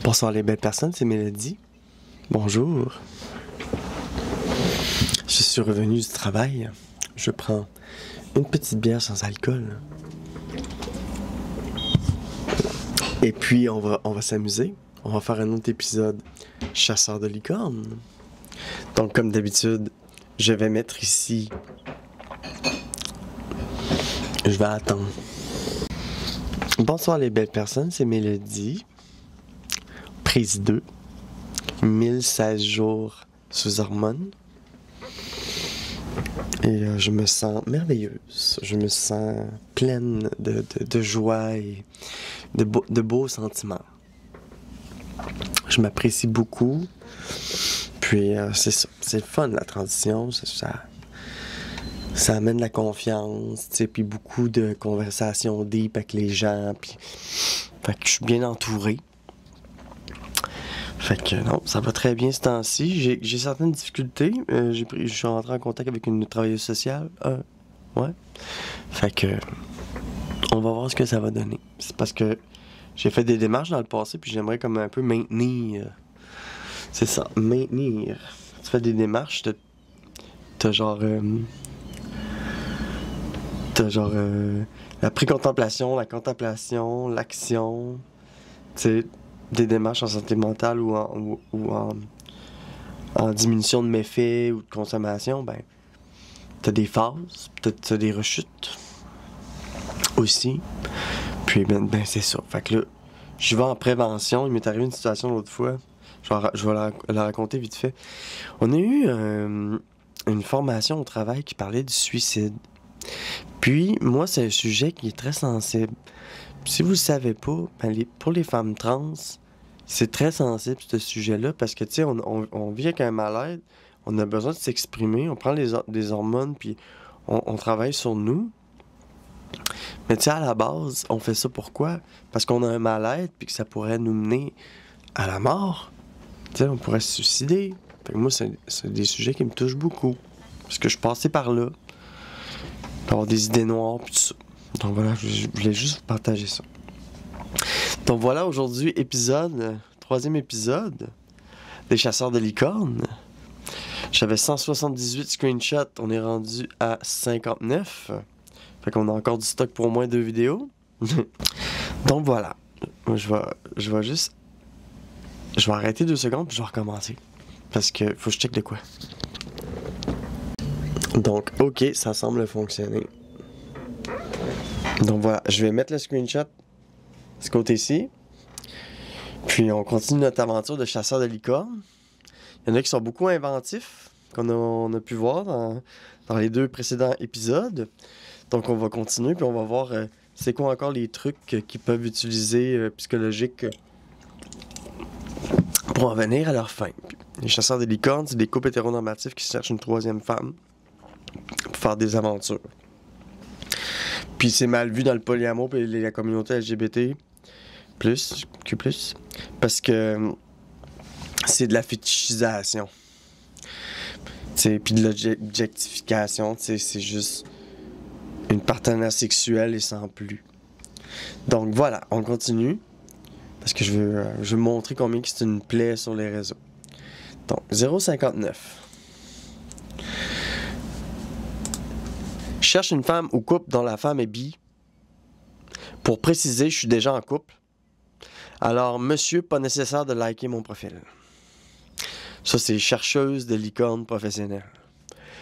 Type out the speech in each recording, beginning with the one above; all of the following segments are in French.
Bonsoir les belles personnes, c'est Mélodie. Bonjour. Je suis revenu du travail. Je prends une petite bière sans alcool. Et puis on va s'amuser. On va faire un autre épisode chasseur de licornes. Donc comme d'habitude, je vais mettre ici. Je vais attendre. Bonsoir les belles personnes, c'est Mélodie. Prise 2. 1016 jours sous hormones. Et je me sens merveilleuse. Je me sens pleine de joie et de beaux sentiments. Je m'apprécie beaucoup. Puis c'est ça. C'est le fun la transition. Ça amène la confiance. Puis beaucoup de conversations deep avec les gens. Puis, fait que je suis bien entouré. Fait que non, ça va très bien ce temps-ci. J'ai certaines difficultés. Je suis rentré en contact avec une travailleuse sociale. Ouais. Fait que on va voir ce que ça va donner. C'est parce que j'ai fait des démarches dans le passé, puis j'aimerais comme un peu maintenir. C'est ça, maintenir. Tu fais des démarches, t'as genre la pré-contemplation, la contemplation, l'action. Tu sais, des démarches en santé mentale ou en diminution de méfaits ou de consommation, ben, t'as des phases, t'as des rechutes aussi. Puis, ben c'est ça. Fait que là, je vais en prévention. Il m'est arrivé une situation l'autre fois. Je vais la raconter vite fait. On a eu une formation au travail qui parlait du suicide. Puis, moi, c'est un sujet qui est très sensible. Si vous le savez pas, ben pour les femmes trans, c'est très sensible ce sujet-là parce que, tu sais, on vit avec un mal-être, on a besoin de s'exprimer, on prend des hormones puis on travaille sur nous. Mais tu sais, à la base, on fait ça pourquoi? Parce qu'on a un mal-être puis que ça pourrait nous mener à la mort. Tu sais, on pourrait se suicider. Fait que moi, c'est des sujets qui me touchent beaucoup. Parce que je suis passé par là. Avoir des idées noires puis tout ça. Donc voilà, je voulais juste vous partager ça. Donc voilà, aujourd'hui, troisième épisode des chasseurs de licornes. J'avais 178 screenshots, on est rendu à 59. Fait qu'on a encore du stock pour au moins 2 vidéos. Donc voilà, je vais arrêter 2 secondes puis je vais recommencer. Parce que faut que je check de quoi. Donc, ok, ça semble fonctionner. Donc voilà, je vais mettre le screenshot de ce côté-ci. Puis on continue notre aventure de chasseur de licornes. Il y en a qui sont beaucoup inventifs, on a pu voir dans les 2 précédents épisodes. Donc on va continuer, puis on va voir c'est quoi encore les trucs qu'ils peuvent utiliser psychologiques pour en venir à leur fin. Puis, les chasseurs de licornes, c'est des couples hétéronormatifs qui cherchent une 3e femme pour faire des aventures. Puis c'est mal vu dans le polyamour et la communauté LGBT+, Q+, parce que c'est de la fétichisation. Puis de l'objectification, c'est juste une partenaire sexuelle et sans plus. Donc voilà, on continue. Parce que je veux montrer combien c'est une plaie sur les réseaux. Donc, 0,59. Je cherche une femme ou couple dont la femme est bi. Pour préciser, je suis déjà en couple. Alors, monsieur, pas nécessaire de liker mon profil. Ça, c'est chercheuse de licorne professionnelle.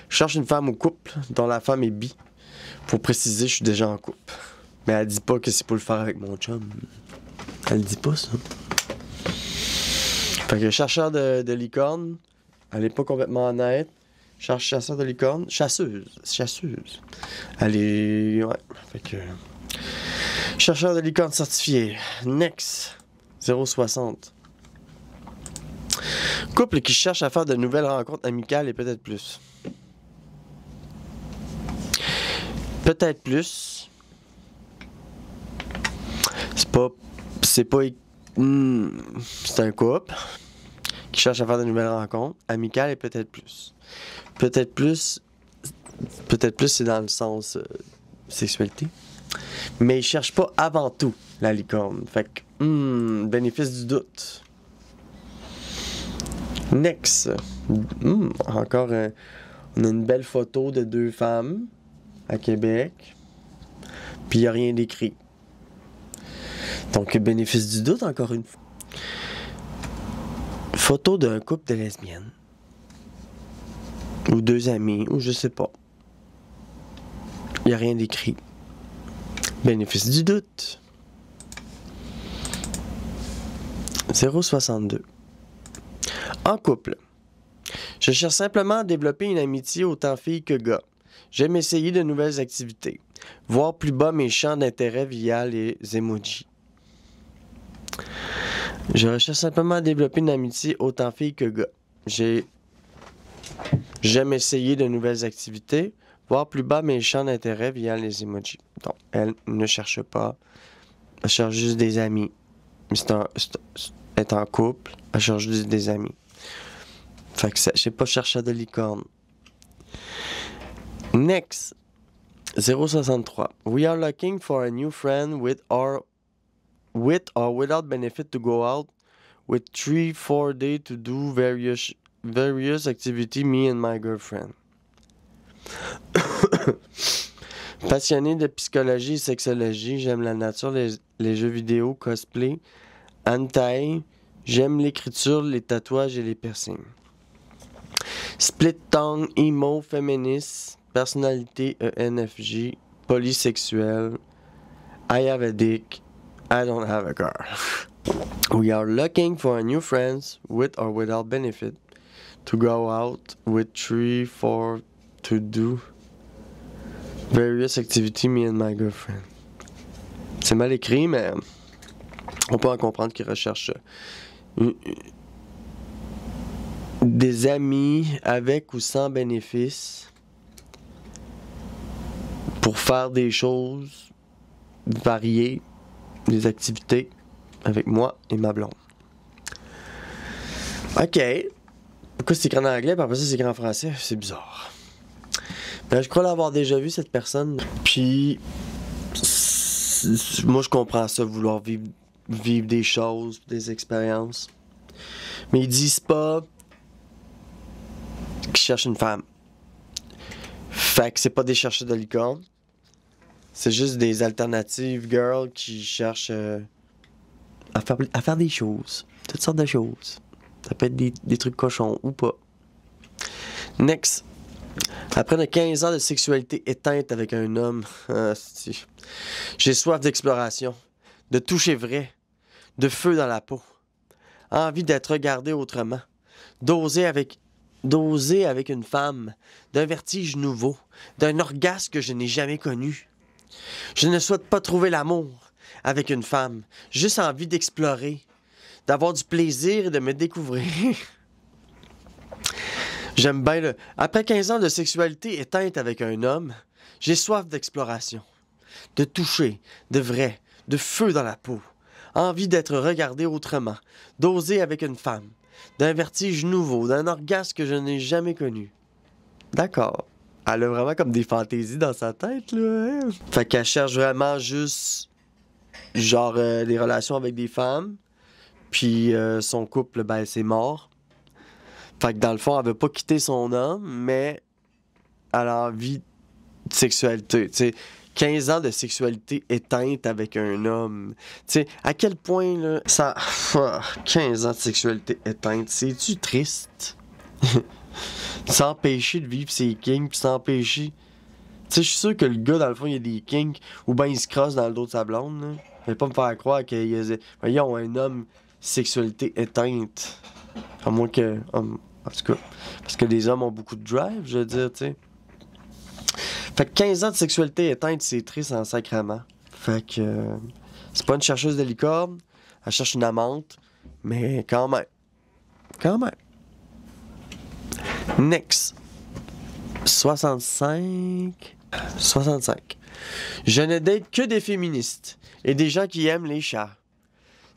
Je cherche une femme ou couple dont la femme est bi. Pour préciser, je suis déjà en couple. Mais elle dit pas que c'est pour le faire avec mon chum. Elle dit pas ça. Fait que chercheur de licorne, elle est pas complètement honnête. Chasseur de licorne, chasseuse. Elle est... ouais, fait que... Chercheur de licorne certifié. Next. 0,60. Couple qui cherche à faire de nouvelles rencontres amicales et peut-être plus. Peut-être plus. C'est un couple qui cherche à faire de nouvelles rencontres amicales et peut-être plus. Peut-être plus, c'est dans le sens sexualité. Mais il cherche pas avant tout la licorne. Fait que, bénéfice du doute. Next. Encore, on a une belle photo de 2 femmes à Québec. Puis il n'y a rien d'écrit. Donc, bénéfice du doute, encore une fois. Photo d'un couple de lesbiennes. Ou 2 amis, ou je sais pas. Il n'y a rien d'écrit. Bénéfice du doute. 0,62. En couple. Je cherche simplement à développer une amitié autant fille que gars. J'aime essayer de nouvelles activités. Voir plus bas mes champs d'intérêt via les emojis. Je recherche simplement à développer une amitié autant fille que gars. J'aime essayer de nouvelles activités. Voir plus bas mes champs d'intérêt via les emojis. Donc, elle ne cherche pas. Elle cherche juste des amis. Elle est en couple. Elle cherche juste des amis. Fait que j'ai pas cherché de licorne. Next. 0,63. We are looking for a new friend with or without benefit to go out with 3-4 days to do various activities, me and my girlfriend. Passionné de psychologie et sexologie, j'aime la nature, les jeux vidéo, cosplay, hentai, j'aime l'écriture, les tatouages et les piercings. Split tongue, emo, féministe, personnalité ENFJ, polysexuel, I have a dick, I don't have a car. We are looking for a new friends with or without benefit to go out with 3-4 to do various activities, me and my girlfriend. C'est mal écrit, mais on peut en comprendre qu'ils recherchent des amis avec ou sans bénéfice pour faire des choses variées, des activités avec moi et ma blonde. Ok. Pourquoi c'est écrit en anglais, puis après ça c'est écrit en français? C'est bizarre. Ben, je crois l'avoir déjà vu, cette personne. Puis, moi je comprends ça, vouloir vivre des choses, des expériences. Mais ils disent pas qu'ils cherchent une femme. Fait que c'est pas des chercheurs de licorne. C'est juste des alternatives girls qui cherchent à faire des choses. Toutes sortes de choses. Ça peut être des trucs cochons ou pas. Next. Après 15 ans de sexualité éteinte avec un homme, j'ai soif d'exploration, de toucher vrai, de feu dans la peau. Envie d'être regardé autrement. D'oser avec une femme, d'un vertige nouveau, d'un orgasme que je n'ai jamais connu. Je ne souhaite pas trouver l'amour avec une femme, juste envie d'explorer, d'avoir du plaisir et de me découvrir. J'aime bien le... Après 15 ans de sexualité éteinte avec un homme, j'ai soif d'exploration, de toucher, de vrai, de feu dans la peau. Envie d'être regardé autrement, d'oser avec une femme, d'un vertige nouveau, d'un orgasme que je n'ai jamais connu. D'accord. Elle a vraiment comme des fantaisies dans sa tête, là. Hein? Fait qu'elle cherche vraiment juste, genre, des relations avec des femmes. Puis son couple, ben, c'est mort. Fait que dans le fond, elle veut pas quitter son homme, mais elle a envie de sexualité. Tu sais, 15 ans de sexualité éteinte avec un homme. Tu sais, à quel point, là, ça... 15 ans de sexualité éteinte, c'est-tu triste? S'empêcher de vivre ses kinks, puis s'empêcher... Tu sais, je suis sûr que le gars, dans le fond, il a des kinks, ou ben il se crosse dans le dos de sa blonde, là. Fallait pas me faire croire qu'ils ont un homme sexualité éteinte. À moins que... en tout cas, parce que les hommes ont beaucoup de drive, je veux dire, tu sais. Fait que 15 ans de sexualité éteinte, c'est triste en sacrament. Fait que... c'est pas une chercheuse de licorne. Elle cherche une amante. Mais quand même. Quand même. Next. 65. Je ne date que des féministes et des gens qui aiment les chats.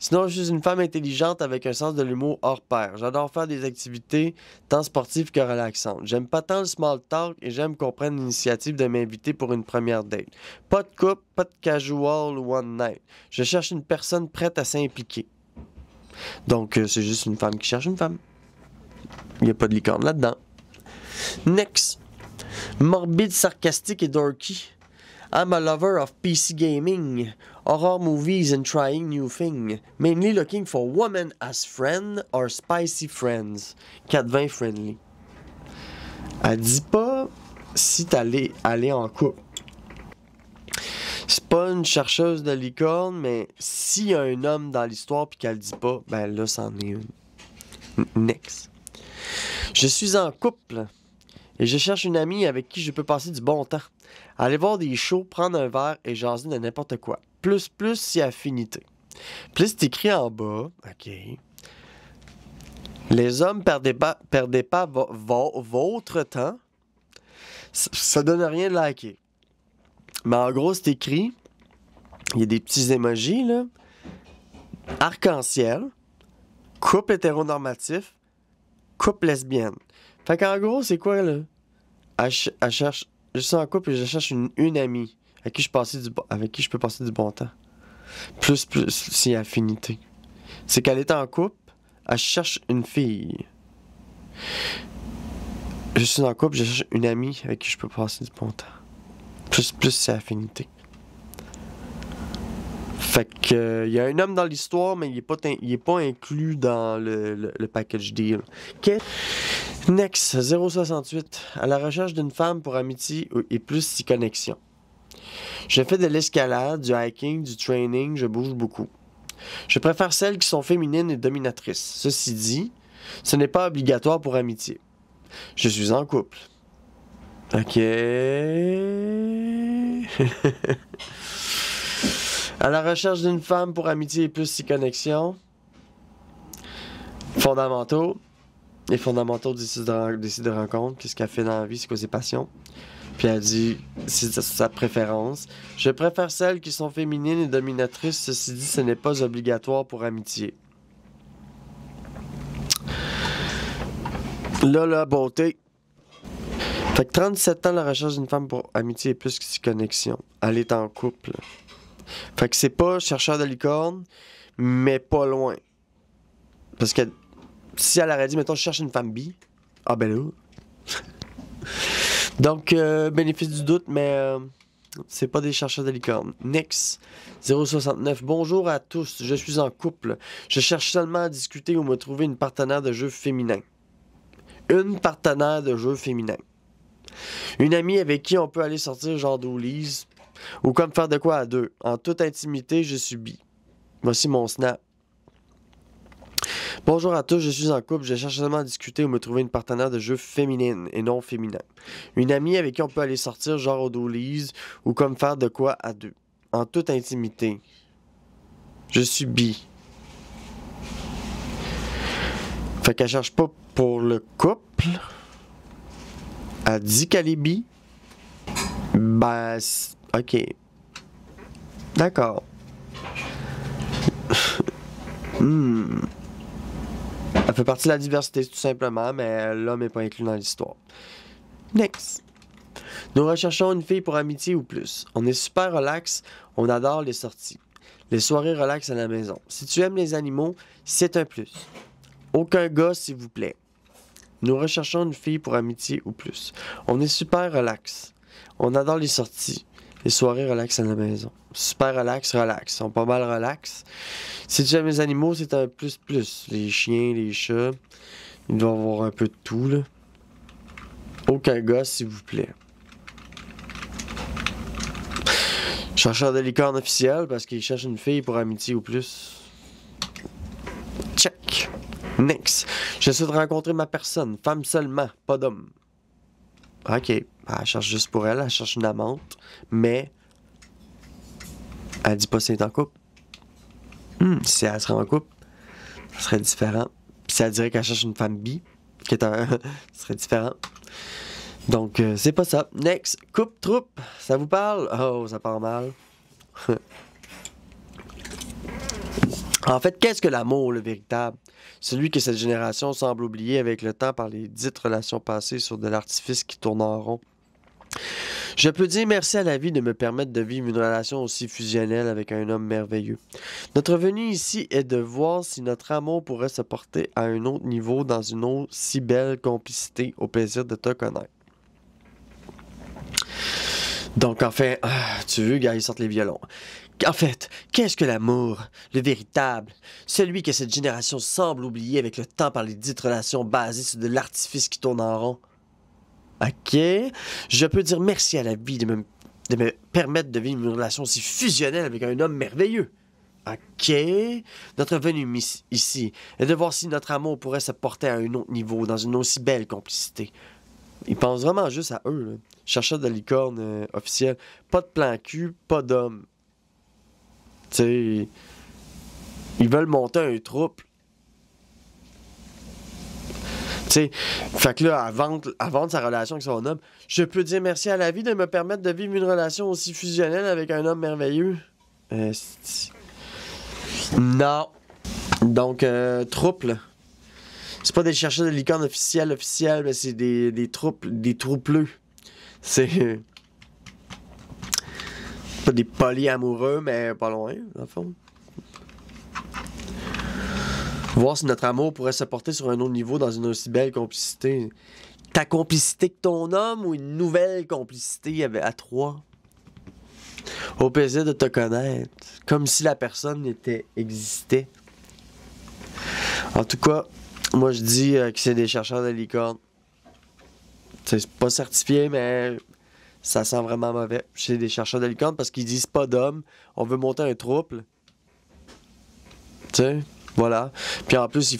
Sinon, je suis une femme intelligente avec un sens de l'humour hors pair. J'adore faire des activités tant sportives que relaxantes. J'aime pas tant le small talk et j'aime qu'on prenne l'initiative de m'inviter pour une première date. Pas de couple, pas de casual ou one night. Je cherche une personne prête à s'impliquer. Donc, c'est juste une femme qui cherche une femme. Il n'y a pas de licorne là-dedans. Next. Morbide, sarcastique et dorky. I'm a lover of PC gaming, horror movies and trying new things. Mainly looking for women as friend or spicy friends. 4-20 friendly. Elle dit pas si t'allais aller en couple. C'est pas une chercheuse de licorne, mais s'il y a un homme dans l'histoire puis qu'elle dit pas, ben là, c'en est une. Next. Je suis en couple et je cherche une amie avec qui je peux passer du bon temps. Aller voir des shows, prendre un verre et jaser de n'importe quoi. Plus si affinité. Puis c'est écrit en bas, OK. Les hommes, perdez pas votre temps. Ça donne rien de liker. Mais en gros, c'est écrit, il y a des petits emojis, là. Arc-en-ciel, couple hétéronormatif, couple lesbienne. Fait qu'en gros, c'est quoi, là? Elle cherche, je suis en couple et je cherche une amie avec qui je peux passer du bon temps. Plus, si affinité. C'est qu'elle est en couple, elle cherche une fille. Je suis en couple, je cherche une amie avec qui je peux passer du bon temps. Plus, si affinité. Fait que il y a un homme dans l'histoire, mais il est pas inclus dans le package deal. OK? Next, 068. À la recherche d'une femme pour amitié et plus si connexion. Je fais de l'escalade, du hiking, du training, je bouge beaucoup. Je préfère celles qui sont féminines et dominatrices. Ceci dit, ce n'est pas obligatoire pour amitié. Je suis en couple. OK. À la recherche d'une femme pour amitié et plus si connexion. Fondamentaux. Les fondamentaux de rencontre. Qu'est-ce qu'elle fait dans la vie? C'est quoi ses passions? Puis elle dit, c'est sa préférence. Je préfère celles qui sont féminines et dominatrices. Ceci dit, ce n'est pas obligatoire pour amitié. Là, la beauté. Fait que 37 ans, la recherche d'une femme pour amitié et plus que si connexion. Elle est en couple. Fait que c'est pas chercheur de licorne, mais pas loin. Parce que si elle aurait dit, mettons, je cherche une femme bi, ah ben là. Donc, bénéfice du doute, mais c'est pas des chercheurs de licorne. Next, 069. Bonjour à tous, je suis en couple. Je cherche seulement à discuter ou me trouver une partenaire de jeu féminin. Une partenaire de jeu féminin. Une amie avec qui on peut aller sortir genre d'Oulise. Ou comme faire de quoi à deux. En toute intimité, je suis bi. Voici mon snap. Bonjour à tous, je suis en couple. Je cherche seulement à discuter ou me trouver une partenaire de jeu féminine et non féminin. Une amie avec qui on peut aller sortir genre au d'Oulise ou comme faire de quoi à deux. En toute intimité. Je suis bi. Fait qu'elle cherche pas pour le couple. Elle dit qu'elle est bi. Ben, ok. D'accord. Elle fait partie de la diversité, tout simplement, mais l'homme n'est pas inclus dans l'histoire. Next. Nous recherchons une fille pour amitié ou plus. On est super relax, on adore les sorties. Les soirées relax à la maison. Si tu aimes les animaux, c'est un plus. Aucun gars, s'il vous plaît. Nous recherchons une fille pour amitié ou plus. On est super relax. On adore les sorties. Les soirées relax à la maison. Super relax. Ils sont pas mal relax. Si tu aimes les animaux, c'est un plus. Les chiens, les chats. Ils doivent avoir un peu de tout, là. Aucun gars, s'il vous plaît. Chercheur de licorne officiel parce qu'il cherche une fille pour amitié ou plus. Check. Next. J'essaie de rencontrer ma personne. Femme seulement, pas d'homme. OK. Elle cherche juste pour elle. Elle cherche une amante. Mais elle dit pas si elle est en couple. Si elle serait en couple, ça serait différent. Puis si elle dirait qu'elle cherche une femme bi, ça serait différent. Donc, c'est pas ça. Next. Coupe-troupe. Ça vous parle? Oh, ça part mal. En fait, qu'est-ce que l'amour, le véritable? Celui que cette génération semble oublier avec le temps par les dites relations passées sur de l'artifice qui tourne en rond. Je peux dire merci à la vie de me permettre de vivre une relation aussi fusionnelle avec un homme merveilleux. Notre venue ici est de voir si notre amour pourrait se porter à un autre niveau dans une aussi belle complicité au plaisir de te connaître. Donc, enfin, tu veux, gars, ils sortent les violons. En fait, qu'est-ce que l'amour? Le véritable. Celui que cette génération semble oublier avec le temps par les dites relations basées sur de l'artifice qui tourne en rond. OK. Je peux dire merci à la vie de me permettre de vivre une relation aussi fusionnelle avec un homme merveilleux. OK. Notre venue ici est de voir si notre amour pourrait se porter à un autre niveau dans une aussi belle complicité. Ils pensent vraiment juste à eux, là. Chercheurs de licorne officielle. Pas de plan cul, pas d'homme. Tu sais, ils veulent monter un trouble. Tu sais, fait que là, avant sa relation avec son homme, je peux dire merci à la vie de me permettre de vivre une relation aussi fusionnelle avec un homme merveilleux. Non. Donc, trouble. C'est pas des chercheurs de licorne officiels, mais c'est des troupleux. C'est pas des polyamoureux, mais pas loin, dans le fond. Voir si notre amour pourrait se porter sur un autre niveau dans une aussi belle complicité. Ta complicité avec ton homme ou une nouvelle complicité à trois? Au plaisir de te connaître. Comme si la personne existait. En tout cas, moi je dis que c'est des chercheurs de licorne. C'est pas certifié, mais ça sent vraiment mauvais. C'est des chercheurs de licorne parce qu'ils disent pas d'homme. On veut monter un trouble. Tu sais? Voilà. Puis en plus,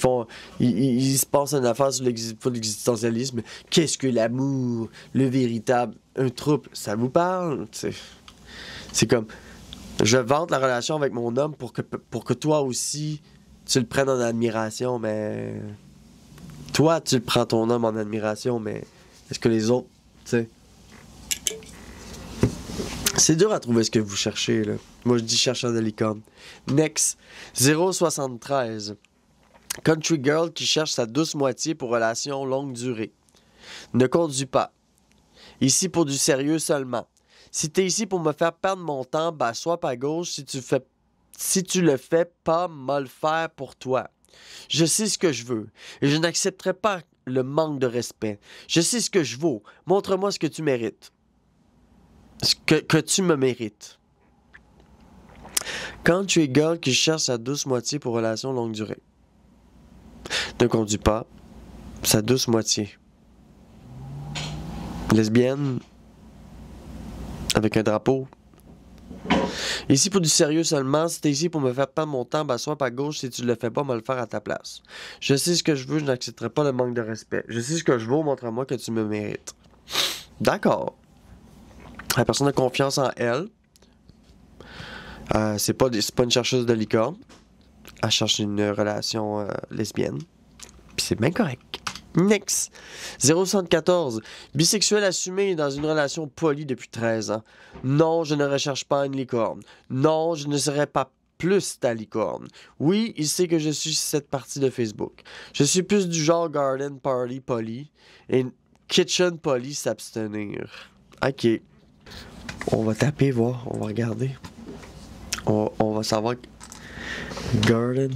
ils se passent une affaire sur l'existentialisme. Qu'est-ce que l'amour? Le véritable? Un trouble? Ça vous parle? C'est comme, je vante la relation avec mon homme pour que toi aussi, tu le prennes en admiration, mais... Toi, tu prends ton homme en admiration, mais est-ce que les autres, tu sais... C'est dur à trouver ce que vous cherchez, là. Moi, je dis chercheur de licorne. Next, 073. Country girl qui cherche sa douce moitié pour relation longue durée. Ne conduis pas. Ici pour du sérieux seulement. Si t'es ici pour me faire perdre mon temps, ben sois à gauche. Si tu le fais pas, mal faire pour toi. Je sais ce que je veux et je n'accepterai pas le manque de respect. Je sais ce que je vaux. Montre-moi ce que tu mérites. Que tu me mérites. Quand tu es girl qui cherche sa douce moitié pour relation longue durée. Ne conduis pas sa douce moitié. Lesbienne avec un drapeau. Ici pour du sérieux seulement, si t'es ici pour me faire perdre mon temps, ben sois pas gauche, si tu le fais pas, me le faire à ta place. Je sais ce que je veux, je n'accepterai pas le manque de respect. Je sais ce que je veux, montre-moi que tu me mérites. D'accord. La personne a confiance en elle. C'est pas une chercheuse de licorne. Elle cherche une relation lesbienne. Puis c'est bien correct. Next. 074. Bisexuel assumé dans une relation polie depuis 13 ans. Non, je ne recherche pas une licorne. Non, je ne serai pas plus ta licorne. Oui, il sait que je suis cette partie de Facebook. Je suis plus du genre garden party poly et kitchen poly s'abstenir. OK. On va taper, voir. On va regarder. On va savoir. Garden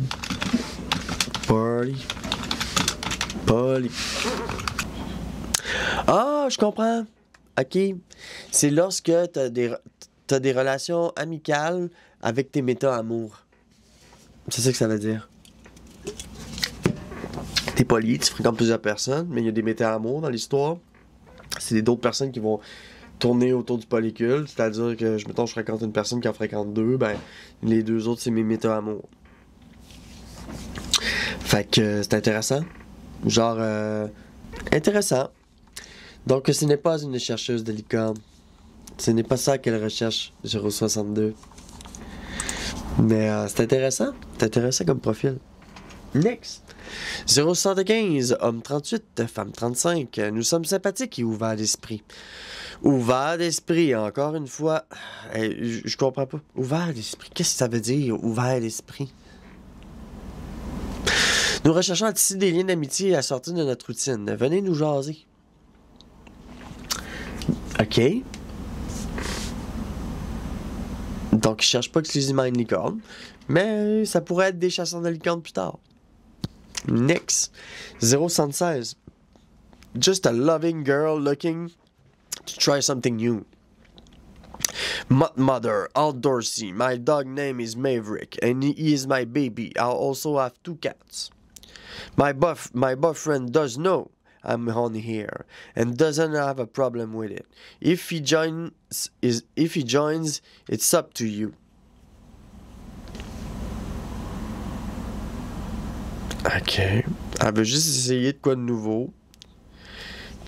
party poly. Ah, je comprends. OK. C'est lorsque t'as des relations amicales avec tes méta-amours. C'est ça que ça veut dire. T'es poli, tu fréquentes plusieurs personnes, mais il y a des méta-amours dans l'histoire. C'est d'autres personnes qui vont tourner autour du polycule. C'est-à-dire que, je fréquente une personne qui en fréquente deux, ben, les deux autres, c'est mes méta-amours. Fait que c'est intéressant. Genre, intéressant. Donc, ce n'est pas une chercheuse de licorne. Ce n'est pas ça qu'elle recherche, 062. Mais c'est intéressant. C'est intéressant comme profil. Next. 075, homme 38, femme 35. Nous sommes sympathiques et ouverts d'esprit. Ouvert d'esprit, encore une fois. Je comprends pas. Ouvert d'esprit. Qu'est-ce que ça veut dire, ouvert d'esprit? Nous recherchons à tisser des liens d'amitié et à sortir de notre routine. Venez nous jaser. OK. Donc, ils cherchent pas exclusivement une licorne, mais ça pourrait être des chasseurs de licornes plus tard. Next, 076. Just a loving girl looking to try something new. Mother, outdoorsy. My dog name is Maverick, and he is my baby. I also have 2 cats. My boyfriend does know I'm on here and doesn't have a problem with it. If he joins, it's up to you. Ok. Elle veut juste essayer de quoi de nouveau.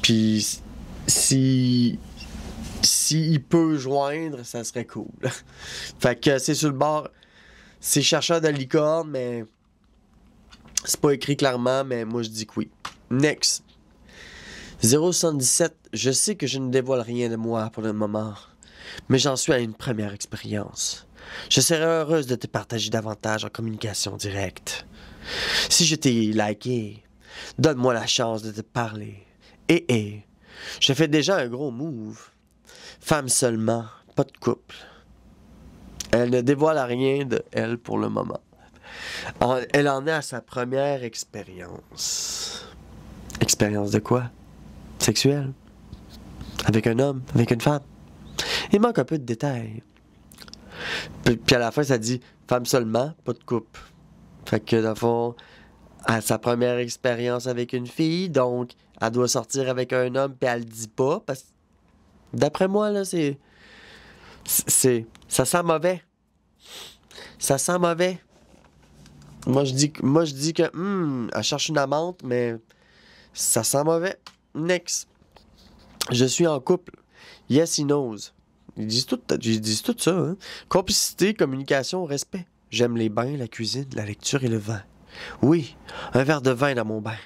Puis si il peut joindre, ça serait cool. Fait que c'est sur le bord. C'est chercheur de licorne, mais c'est pas écrit clairement, mais moi je dis que oui. Next. 077. Je sais que je ne dévoile rien de moi pour le moment, mais j'en suis à une première expérience. Je serais heureuse de te partager davantage en communication directe. Si je t'ai liké, donne-moi la chance de te parler. Je fais déjà un gros move. Femme seulement, pas de couple. Elle ne dévoile rien de elle pour le moment. Elle en est à sa première expérience. Expérience de quoi? Sexuelle? Avec un homme? Avec une femme? Il manque un peu de détails. Puis à la fin, ça dit femme seulement, pas de couple. Fait que dans le fond, à sa première expérience avec une fille, donc elle doit sortir avec un homme, puis elle le dit pas, parce que d'après moi, là, ça sent mauvais. Ça sent mauvais. Moi, je dis que, elle cherche une amante, mais ça sent mauvais. Next. Je suis en couple. Yes, he knows. Ils disent tout ça, hein. Complicité, communication, respect. J'aime les bains, la cuisine, la lecture et le vin. Oui, un verre de vin dans mon bain.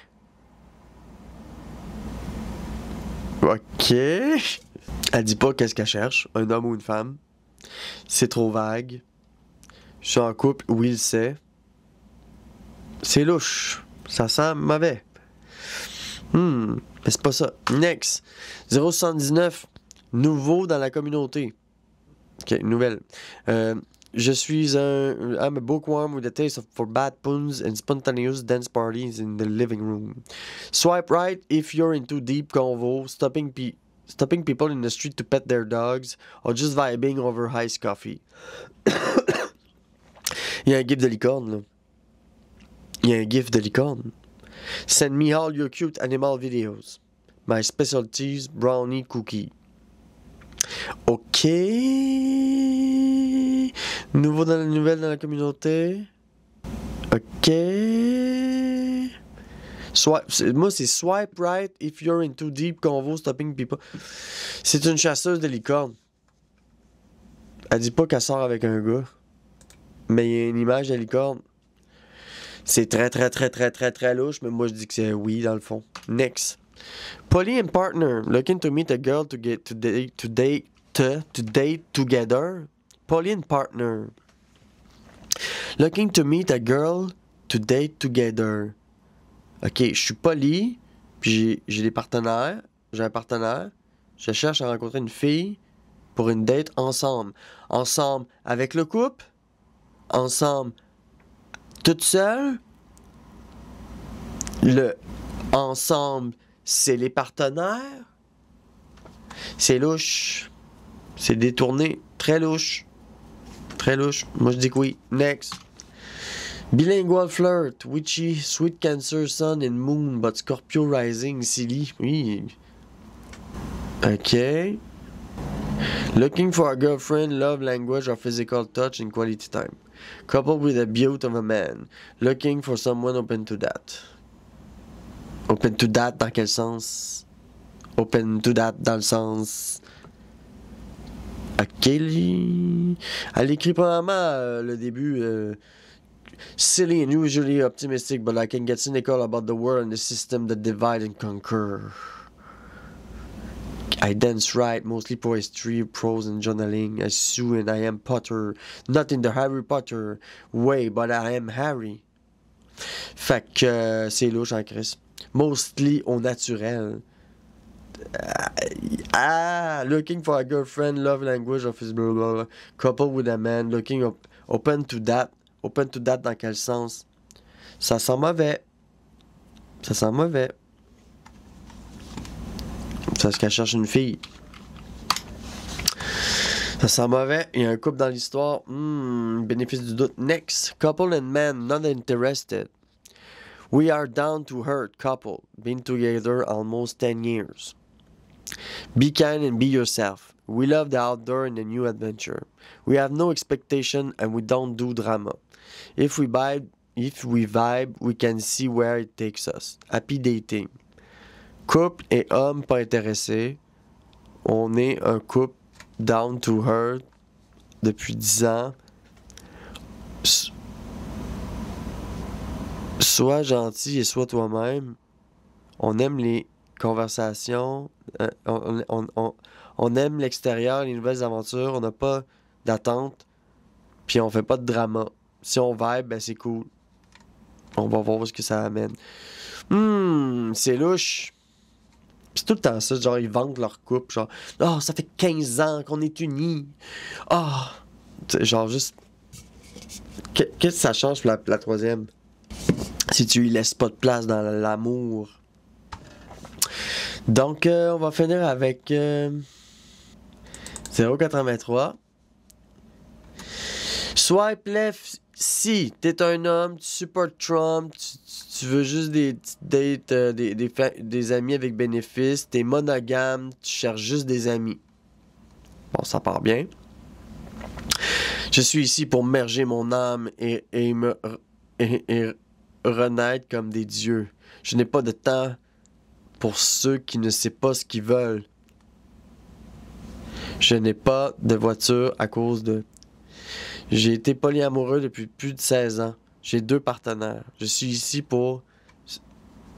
Ok. Elle dit pas qu'est-ce qu'elle cherche, un homme ou une femme. C'est trop vague. Je suis en couple, oui, il sait. C'est louche. Ça sent mauvais. Mais c'est pas ça. Next. 079. Nouveau dans la communauté. Ok, nouvelle. I'm a bookworm with a taste for bad puns and spontaneous dance parties in the living room. Swipe right if you're into deep convo, stopping people in the street to pet their dogs, or just vibing over iced coffee. Il y a un gif de licorne, là. Il y a un gif de licorne. Send me all your cute animal videos. My specialties, brownie cookie. Ok. Nouveau dans la nouvelle dans la communauté. Ok. Moi, c'est swipe right if you're into deep convo, stopping people. C'est une chasseuse de licorne. Elle dit pas qu'elle sort avec un gars. Mais il y a une image de licorne. C'est très louche, mais moi je dis que c'est oui dans le fond. Next. Polly and partner looking to meet a girl to date together. Polly and partner looking to meet a girl to date together. Ok, je suis Polly, puis j'ai des partenaires. J'ai un partenaire. Je cherche à rencontrer une fille pour une date ensemble. Ensemble avec le couple. Ensemble toute seule. Le ensemble, c'est les partenaires. C'est louche. C'est détourné. Très louche. Très louche. Moi, je dis que oui. Next. Bilingual flirt. Witchy. Sweet Cancer, Sun and Moon. But Scorpio Rising. Silly. Oui. Ok. Looking for a girlfriend. Love language or physical touch and quality time. Coupled with a beauty of a man. Looking for someone open to that. Open to that dans quel sens? Open to that dans le sens... Ok. Elle écrit probablement le début... Silly and usually optimistic, but I can get cynical about the world and the system that divide and conquer. I dance right, mostly poetry, prose and journaling. I sue and I am Potter. Not in the Harry Potter way, but I am Harry. Fait que c'est louche en Chris. Mostly au naturel. Looking for a girlfriend, love language of his blah, blah, blah. Couple with a man, looking open to that. Open to that dans quel sens? Ça sent mauvais. Ça sent mauvais. Parce qu'elle cherche une fille. Ça sent mauvais. Il y a un couple dans l'histoire. Bénéfice du doute. Next. Couple and man, not interested. We are down to earth couple. Been together almost 10 years. Be kind and be yourself. We love the outdoor and the new adventure. We have no expectation and we don't do drama. If we vibe, we can see where it takes us. Happy dating. Couple et homme pas intéressés. On est un couple down to earth depuis 10 ans. Sois gentil et sois toi-même. On aime les conversations. On aime l'extérieur, les nouvelles aventures. On n'a pas d'attente. Puis on fait pas de drama. Si on vibe, ben c'est cool. On va voir ce que ça amène. C'est louche. Pis tout le temps ça, genre ils vantent leur couple, genre « ça fait 15 ans qu'on est unis. Genre juste... Qu'est-ce que ça change pour la troisième? Si tu lui laisses pas de place dans l'amour. Donc, on va finir avec 0,83. Swipe left si t'es un homme, tu supportes Trump, tu veux juste des dates, des amis avec bénéfice, t'es monogame, tu cherches juste des amis. Bon, ça part bien. Je suis ici pour merger mon âme et renaître comme des dieux. Je n'ai pas de temps pour ceux qui ne savent pas ce qu'ils veulent. Je n'ai pas de voiture à cause de... J'ai été polyamoureux depuis plus de 16 ans. J'ai 2 partenaires. Je suis ici pour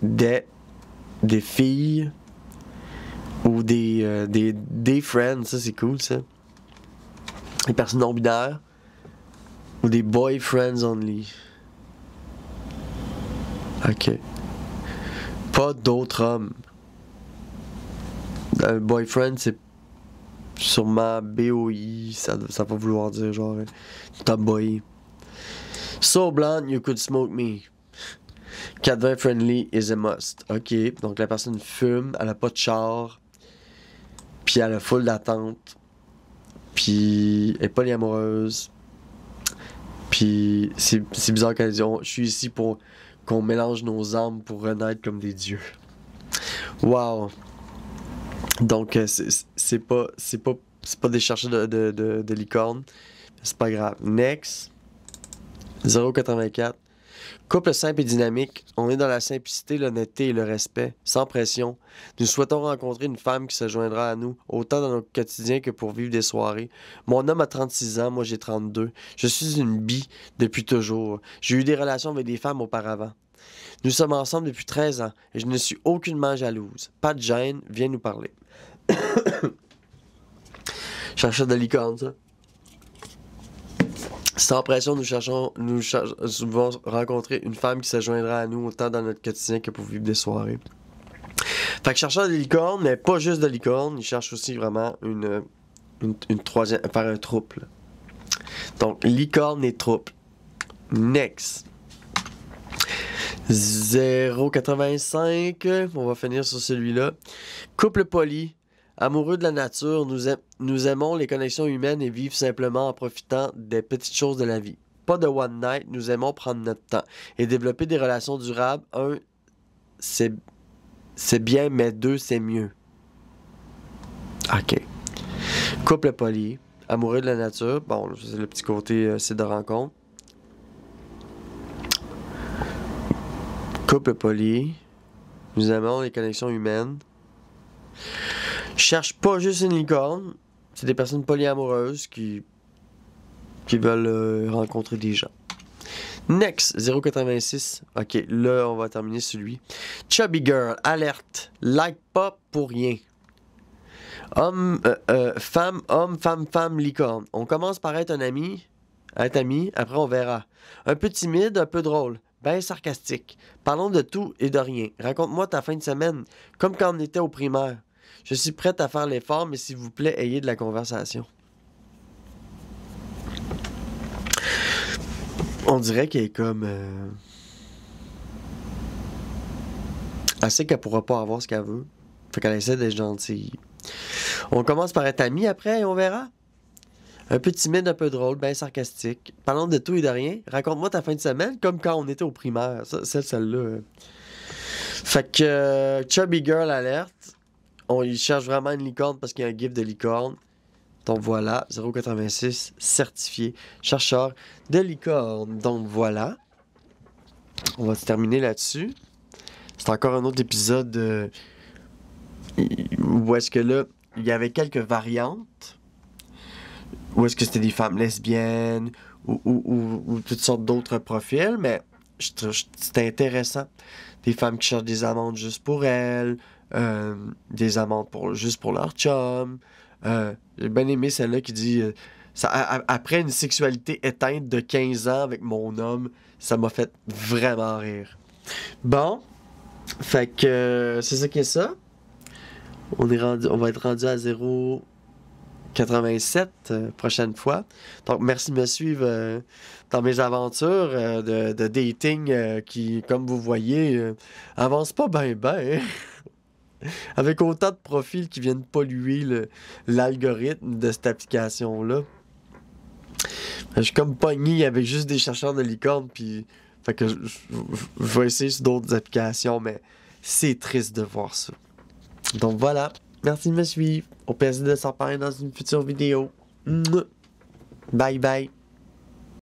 des filles ou des friends. Ça, c'est cool, ça. Des personnes non-binaires ou des boyfriends only. OK. Pas d'autres hommes. Un boyfriend, c'est sûrement BOI, ça va vouloir dire genre top boy. So blonde, you could smoke me. 420 friendly is a must. OK, donc la personne fume, elle a pas de char, puis elle a full d'attente, puis elle est polyamoureuse, puis c'est bizarre qu'elle dise je suis ici pour qu'on mélange nos âmes pour renaître comme des dieux. Wow. Donc, c'est pas des chercheurs de licorne. C'est pas grave. Next. 0,84. Couple simple et dynamique. On est dans la simplicité, l'honnêteté et le respect, sans pression. Nous souhaitons rencontrer une femme qui se joindra à nous, autant dans notre quotidien que pour vivre des soirées. Mon homme a 36 ans, moi j'ai 32. Je suis une bi depuis toujours. J'ai eu des relations avec des femmes auparavant. Nous sommes ensemble depuis 13 ans et je ne suis aucunement jalouse. Pas de gêne, viens nous parler. Chercheur de licorne, ça. Sans pression, nous voulons rencontrer une femme qui se joindra à nous autant dans notre quotidien que pour vivre des soirées. Fait que chercheur de licorne, mais pas juste de licorne, il cherche aussi vraiment une troisième, faire un trouble. Donc, licorne et trouble. Next. 0,85. On va finir sur celui-là. Couple poli. Amoureux de la nature, nous aimons les connexions humaines et vivre simplement en profitant des petites choses de la vie. Pas de one night, nous aimons prendre notre temps et développer des relations durables. 1, c'est bien, mais 2, c'est mieux. OK. Couple poli. Amoureux de la nature. Bon, c'est le petit côté site de rencontre. Couple poli. Nous aimons les connexions humaines. Cherche pas juste une licorne. C'est des personnes polyamoureuses qui veulent rencontrer des gens. Next, 0,86. OK, là, on va terminer celui. Chubby girl, alerte. Like pas pour rien. Homme, femme, licorne. On commence par être amis, après on verra. Un peu timide, un peu drôle. Ben sarcastique. Parlons de tout et de rien. Raconte-moi ta fin de semaine, comme quand on était au primaire. Je suis prête à faire l'effort, mais s'il vous plaît, ayez de la conversation. On dirait qu'elle est comme... Elle sait qu'elle pourra pas avoir ce qu'elle veut. Fait qu'elle essaie d'être gentille. On commence par être amis après et on verra. Un peu timide, un peu drôle, bien sarcastique. Parlons de tout et de rien. Raconte-moi ta fin de semaine, comme quand on était au primaire. Celle-là. Fait que Chubby Girl alerte. Il cherche vraiment une licorne parce qu'il y a un gif de licorne. Donc voilà, 0,86 certifié chercheur de licorne. Donc voilà. On va se terminer là-dessus. C'est encore un autre épisode où est-ce que là, il y avait quelques variantes. Où est-ce que c'était des femmes lesbiennes ou toutes sortes d'autres profils, mais c'était intéressant. Des femmes qui cherchent des amantes juste pour elles, des amantes juste pour leur chum. J'ai bien aimé celle-là qui dit après une sexualité éteinte de 15 ans avec mon homme, ça m'a fait vraiment rire. Bon, fait que c'est ça qui est ça. On va être rendu à 0,87 prochaine fois. Donc, merci de me suivre dans mes aventures de dating qui, comme vous voyez, avance pas bien. Avec autant de profils qui viennent polluer l'algorithme de cette application-là. Je suis comme pogné avec juste des chercheurs de licorne, puis fait que je vais essayer sur d'autres applications, mais c'est triste de voir ça. Donc voilà, merci de me suivre. Au plaisir de s'en parler dans une future vidéo. Bye bye.